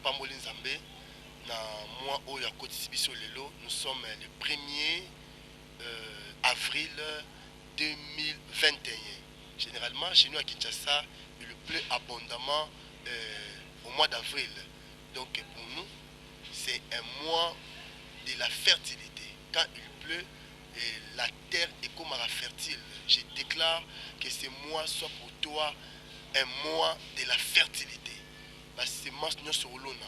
Pamboli Nzambe. Moi, nous sommes le 1er avril 2021. Généralement, chez nous à Kinshasa, il pleut abondamment au mois d'avril. Donc pour nous, c'est un mois de la fertilité. Quand il pleut, la terre est comme fertile. Je déclare que ce mois soit pour toi un mois de la fertilité. Parce que c'est sur l'ona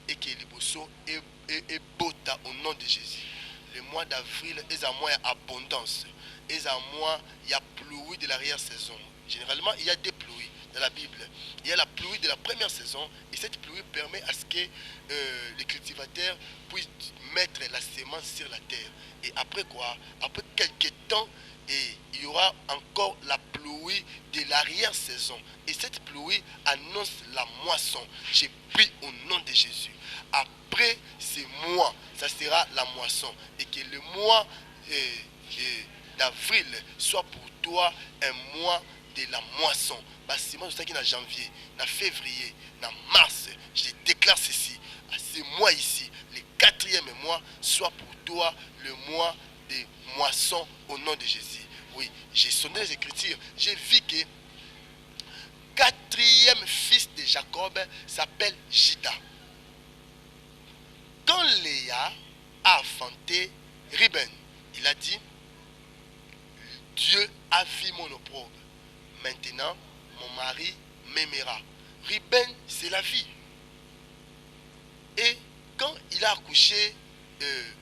et que les bossos est bota au nom de Jésus. Le mois d'avril est un mois d'abondance. Est un mois, il y a pluie de l'arrière-saison. Généralement, il y a des pluies dans la Bible. Il y a la pluie de la première saison et cette pluie permet à ce que les cultivateurs puissent mettre la semence sur la terre. Et après quoi? Après quelques temps, il y aura encore la pluie de l'arrière-saison. Et cette pluie annonce la moisson. J'ai pris au nom de Jésus. Après ces mois, ça sera la moisson. Et que le mois d'avril soit pour toi un mois de la moisson. Parce que moi, je sais qu'il y a janvier, en février, en mars, je déclare ceci. À ce mois ici, le 4e mois, soit pour toi le mois de moisson au nom de Jésus. Oui, j'ai sonné les Écritures. J'ai vu que 4e fils de Jacob s'appelle Juda. Quand Léa a enfanté Ruben, il a dit, Dieu a vu mon opprobre. Maintenant, mon mari m'aimera. Ruben, c'est la vie. Et quand il a accouché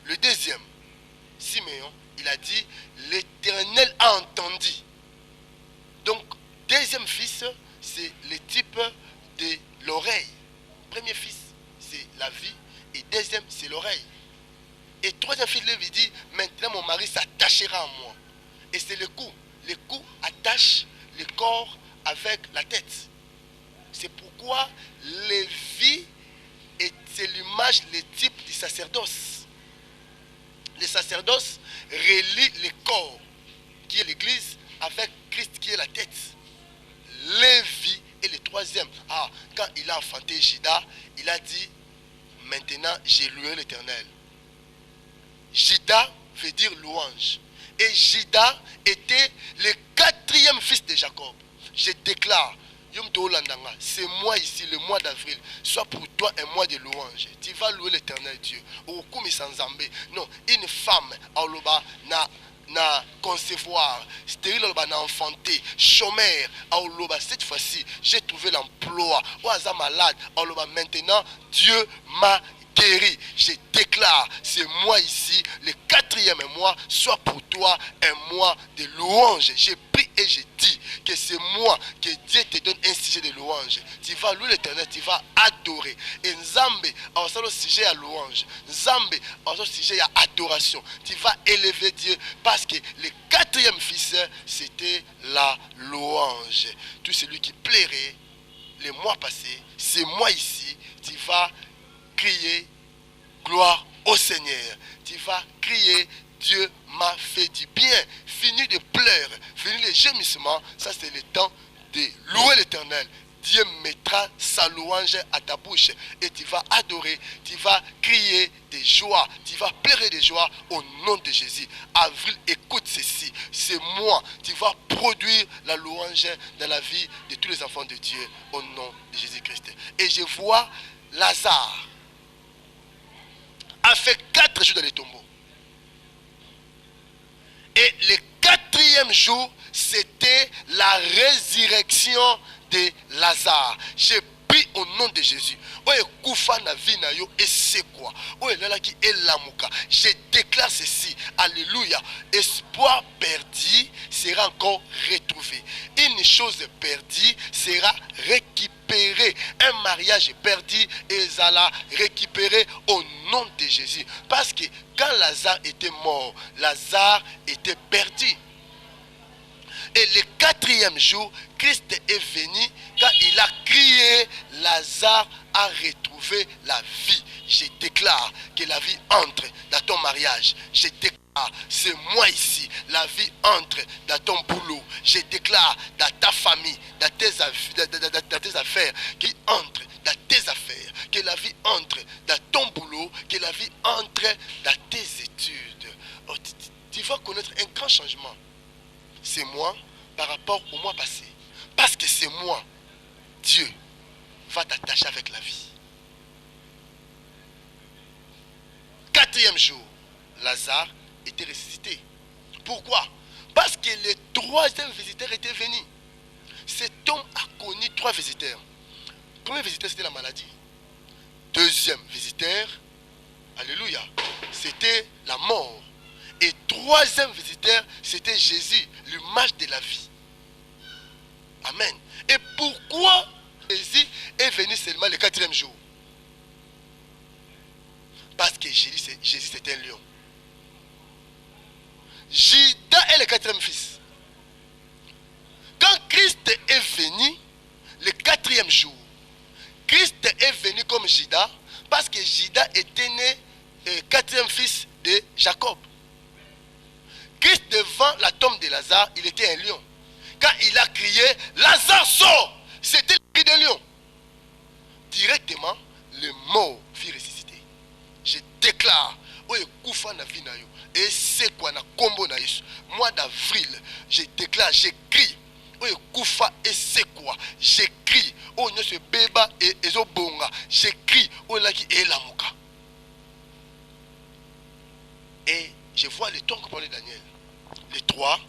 le 2e, Siméon, il a dit, l'Éternel a entendu. Donc, 2e fils, c'est le type de l'oreille. Premier fils, c'est la vie. Et 2e, c'est l'oreille. Et 3e fils, lui dit, maintenant mon mari s'attachera à moi. Et c'est le cou. Le cou attache le corps avec la tête. C'est pourquoi Lévi, c'est l'image, le type du sacerdoce. Le sacerdoce relie le corps, qui est l'église, avec Christ qui est la tête. Lévi est le 3e. Quand il a enfanté Juda, il a dit, maintenant j'ai loué l'Éternel. Juda veut dire louange. Et Juda était le 4e fils de Jacob. Je déclare, ce mois ici, le mois d'avril, soit pour toi un mois de louange. Tu vas louer l'Éternel Dieu. Non, une femme, na concevoir, stérile, na enfanter, chômeur, cette fois-ci, j'ai trouvé l'emploi. Oaza malade, maintenant, Dieu m'a guéri. Je déclare ce mois ici, le 4e mois, soit pour toi un mois de louange. J'ai pris et j'ai dit que ce mois, que Dieu te donne un sujet de louange. Tu vas louer l'Éternel, tu vas adorer. Et Nzambe, a un sujet à louange. Nzambe, a un sujet à adoration. Tu vas élever Dieu parce que le 4e fils, c'était la louange. Tout celui qui plairait les mois passés, ce mois ici, tu vas crier gloire au Seigneur. Tu vas crier Dieu m'a fait du bien. Fini de pleurer, fini les gémissements. Ça c'est le temps de louer l'Éternel. Dieu mettra sa louange à ta bouche et tu vas adorer, tu vas crier de joie, tu vas pleurer de joie au nom de Jésus. Avril, écoute ceci, c'est moi, tu vas produire la louange dans la vie de tous les enfants de Dieu au nom de Jésus-Christ. Et je vois Lazare a fait 4 jours dans les tombeaux. Et le 4e jour, c'était la résurrection de Lazare. J'ai pris au nom de Jésus. Je déclare ceci. Alléluia. Espoir perdu sera encore retrouvé. Une chose perdue sera récupérée. Un mariage perdu sera récupéré au nom de Jésus. Parce que quand Lazare était mort, Lazare était perdu. Et le 4e jour, Christ est venu. Quand il a crié, Lazare a retrouvé la vie. Je déclare que la vie entre dans ton mariage. Je déclare, c'est moi ici, la vie entre dans ton boulot. Je déclare dans ta famille, dans tes affaires, qu'il entre dans tes affaires. Que la vie entre dans ton boulot, que la vie entre dans tes études. Oh, tu vas connaître un grand changement. C'est moi par rapport au mois passé. Parce que c'est moi. Dieu va t'attacher avec la vie. Quatrième jour, Lazare était ressuscité. Pourquoi? Parce que le troisième visiteur était venu. Cet homme a connu trois visiteurs. Le premier visiteur, c'était la maladie. Deuxième visiteur, alléluia, c'était la mort. Et troisième visiteur, c'était Jésus, l'image de la vie. Amen. Et pourquoi Jésus est venu seulement le quatrième jour? Parce que Jésus c'était un lion. Judas est le quatrième fils. Quand Christ est venu le quatrième jour, Christ est venu comme Judas parce que Judas était né quatrième fils de Jacob. Christ devant la tombe de Lazare, il était un lion. Quand il a crié, Lazare sort, c'était le cri d'un lion. Directement, le mort fut ressuscité. Je déclare, et c'est quoi na combo na Yesu. Mois d'avril, je déclare, j'écris. Koufa et c'est quoi? J'écris. Oh, ne se béba et ezobonga. J'écris. Oh, là qui est la mouka. Et je vois les trois compagnons de Daniel. Les trois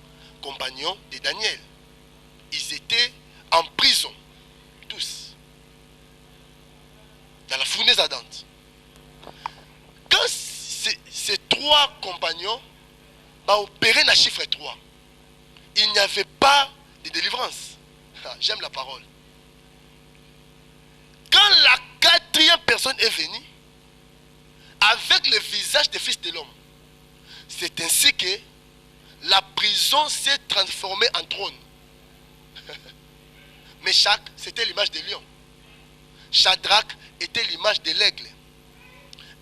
compagnons de Daniel. Ils étaient en prison. Tous. Dans la fournaise ardente. Quand ces trois compagnons ont opéré le chiffre 3, il n'y avait pas de délivrance. Ah, j'aime la parole. Quand la quatrième personne est venue, avec le visage des fils de l'homme, c'est ainsi que la prison s'est transformée en trône. Meshach, c'était l'image de lion. Shadrach était l'image de l'aigle.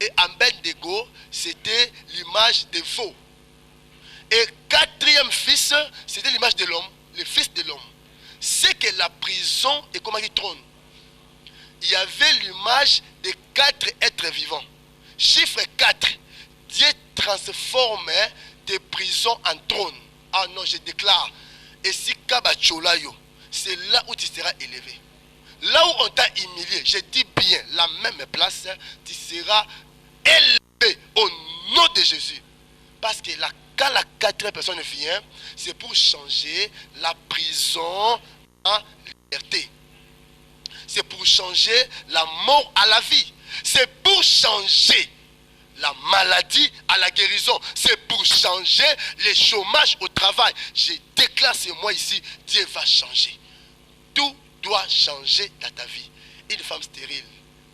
Et Abednego, c'était l'image des veaux. Et quatrième fils, c'était l'image de l'homme, le fils de l'homme. C'est que la prison est comme un trône. Il y avait l'image de 4 êtres vivants. Chiffre 4. Dieu transformait des prisons en trône. Ah non, je déclare. Et si Kabacholayo, c'est là où tu seras élevé. Là où on t'a humilié, je dis bien, la même place, tu seras élevé au nom de Jésus. Parce que quand la quatrième personne vient, c'est pour changer la prison en liberté. C'est pour changer la mort à la vie. C'est pour changer la maladie à la guérison. C'est pour changer le chômage au travail. Je déclare ce mois ici, Dieu va changer. Tout doit changer dans ta vie. Une femme stérile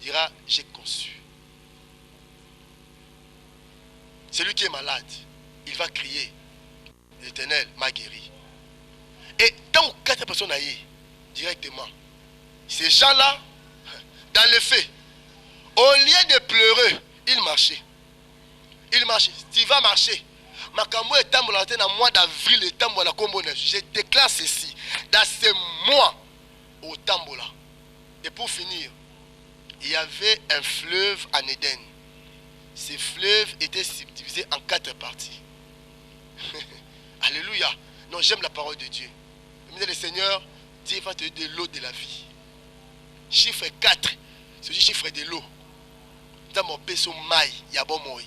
dira, j'ai conçu. Celui qui est malade, il va crier, l'Éternel m'a guéri. Et tant que 4 personnes aillent directement, ces gens-là, dans les faits, au lieu de pleurer, ils marchaient. Ils marchaient. Tu vas marcher. Makambo est dans le mois d'avril, je déclare ceci. Dans ce mois, au Tambola. Et pour finir, il y avait un fleuve en Éden. Ce fleuve était subdivisé en 4 parties. Alléluia. Non, j'aime la parole de Dieu. Le Seigneur, Dieu va te donner de l'eau de la vie. Chiffre 4, c'est le chiffre de l'eau. Dans mon peso maï, il y a bon moi.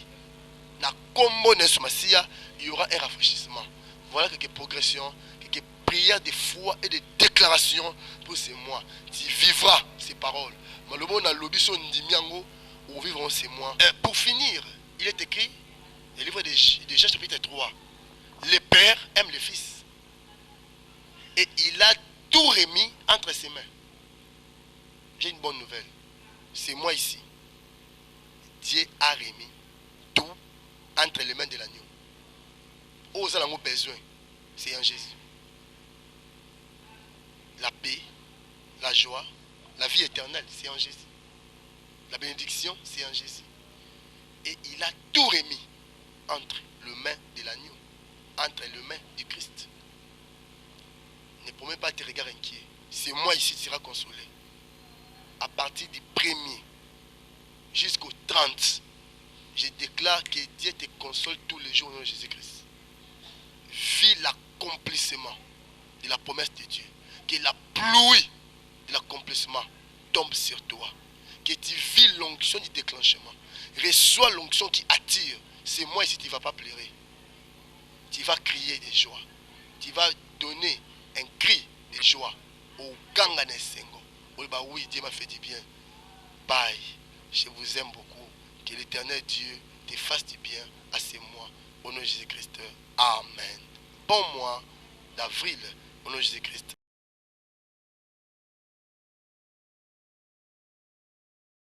Dans combo il y aura un rafraîchissement. Voilà quelques progressions, quelques prières de foi et de déclarations pour ces mois. Tu vivras ces paroles. Mais le monde a lobby son ndimiango ou vivront ces mois. Pour finir, il est écrit, le livre de Jean chapitre 3. Le Père aime le Fils. Et il a tout remis entre ses mains. J'ai une bonne nouvelle. C'est moi ici. Dieu a remis tout entre les mains de l'agneau. Où nous avons besoin, c'est en Jésus. La paix, la joie, la vie éternelle, c'est en Jésus. La bénédiction, c'est en Jésus. Et il a tout remis entre les mains de l'agneau, entre les mains du Christ. Ne promets pas tes regards inquiets. C'est moi ici qui sera consolé. À partir du 1er jusqu'au 30. Je déclare que Dieu te console tous les jours au nom de Jésus-Christ. Vis l'accomplissement de la promesse de Dieu. Que la pluie de l'accomplissement tombe sur toi. Que tu vis l'onction du déclenchement. Reçois l'onction qui attire. C'est moi ici, tu ne vas pas pleurer. Tu vas crier de joie. Tu vas donner un cri de joie au Ganga Nesengo. Oui, Dieu m'a fait du bien. Bye. Je vous aime beaucoup. Que l'Éternel Dieu te fasse du bien à ces mois. Au nom de Jésus-Christ. Amen. Bon mois d'avril. Au nom de Jésus-Christ.